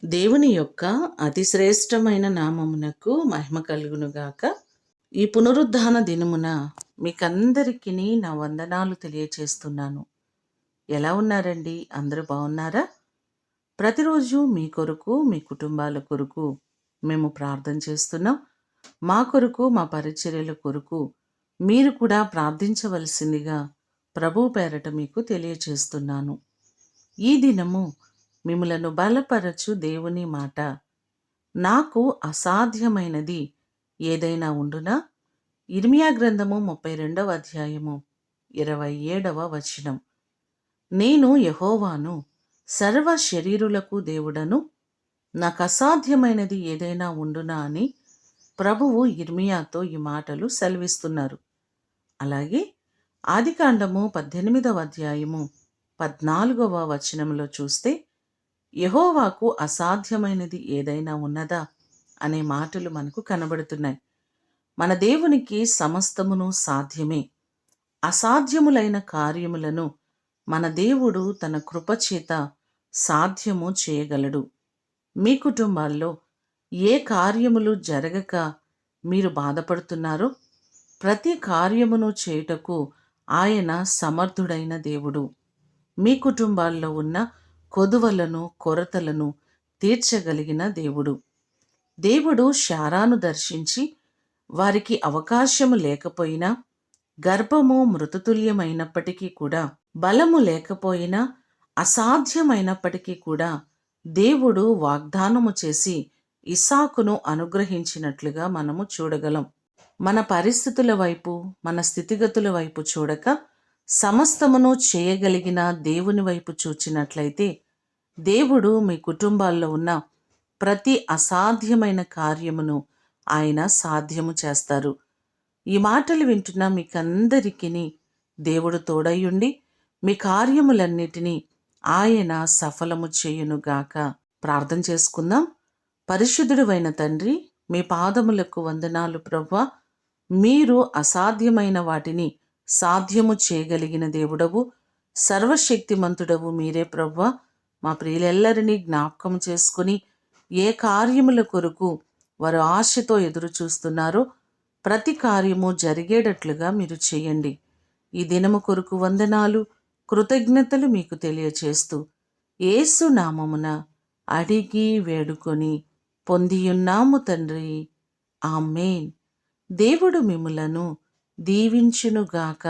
దేవుని యొక్క అతి శ్రేష్టమైన నామమునకు మహిమ కలుగునుగాక. ఈ పునరుద్ధాన దినమున మీకందరికీ నా వందనాలు తెలియచేస్తున్నాను. ఎలా ఉన్నారండి? అందరూ బాగున్నారా? ప్రతిరోజు మీ కొరకు, మీ కుటుంబాల కొరకు మేము ప్రార్థన చేస్తున్నాం. మా కొరకు, మా పరిచర్యల కొరకు మీరు కూడా ప్రార్థించవలసిందిగా ప్రభు పేరట మీకు తెలియచేస్తున్నాను. ఈ దినము మిమ్ములను బలపరచు దేవుని మాట, నాకు అసాధ్యమైనది ఏదైనా ఉండునా? ఇర్మియా గ్రంథము 32వ అధ్యాయము 27వ వచనం. నేను యెహోవాను, సర్వ శరీరులకు దేవుడను, నాకు అసాధ్యమైనది ఏదైనా ఉండునా అని ప్రభువు ఇర్మియాతో ఈ మాటలు సెలవిస్తున్నారు. అలాగే ఆదికాండము 18వ అధ్యాయము 14వ వచనంలో చూస్తే, యెహోవాకు అసాధ్యమైనది ఏదైనా ఉన్నదా అనే మాటలు మనకు కనబడుతున్నాయి. మన దేవునికి సమస్తమును సాధ్యమే. అసాధ్యములైన కార్యములను మన దేవుడు తన కృపచేత సాధ్యము చేయగలడు. మీ కుటుంబాల్లో ఏ కార్యములు జరగక మీరు బాధపడుతున్నారో ప్రతి కార్యమును చేయుటకు ఆయన సమర్థుడైన దేవుడు. మీ కుటుంబాల్లో ఉన్న కొదువలను, కొరతలను తీర్చగలిగిన దేవుడు. దేవుడు శారాను దర్శించి వారికి అవకాశము లేకపోయినా, గర్భము మృతతుల్యమైనప్పటికీ కూడా, బలము లేకపోయినా, అసాధ్యమైనప్పటికీ కూడా దేవుడు వాగ్దానము చేసి ఇస్సాకును అనుగ్రహించినట్లుగా మనము చూడగలం. మన పరిస్థితుల వైపు, మన స్థితిగతుల వైపు చూడక సమస్తమును చేయగలిగిన దేవుని వైపు చూచినట్లయితే దేవుడు మీ కుటుంబాల్లో ఉన్న ప్రతి అసాధ్యమైన కార్యమును ఆయన సాధ్యము చేస్తారు. ఈ మాటలు వింటున్న మీకందరికీ దేవుడు తోడయ్యుండి మీ కార్యములన్నిటినీ ఆయన సఫలము చేయునుగాక. ప్రార్థన చేసుకుందాం. పరిశుద్ధుడైన తండ్రి, మీ పాదములకు వందనాలు ప్రభువా. మీరు అసాధ్యమైన వాటిని సాధ్యము చేయగలిగిన దేవుడవు, సర్వశక్తిమంతుడవు మీరే ప్రభువా. మా ప్రియులెల్లరినీ జ్ఞాపకం చేసుకుని ఏ కార్యముల కొరకు వారు ఆశతో ఎదురు చూస్తున్నారో ప్రతి కార్యము జరిగేటట్లుగా మీరు చేయండి. ఈ దినము కొరకు వందనాలు, కృతజ్ఞతలు మీకు తెలియచేస్తూ యేసు నామమున అడిగి వేడుకొని పొందియున్నాము తండ్రి. ఆమేన్. దేవుడు మిమ్ములను దీవించునుగాక.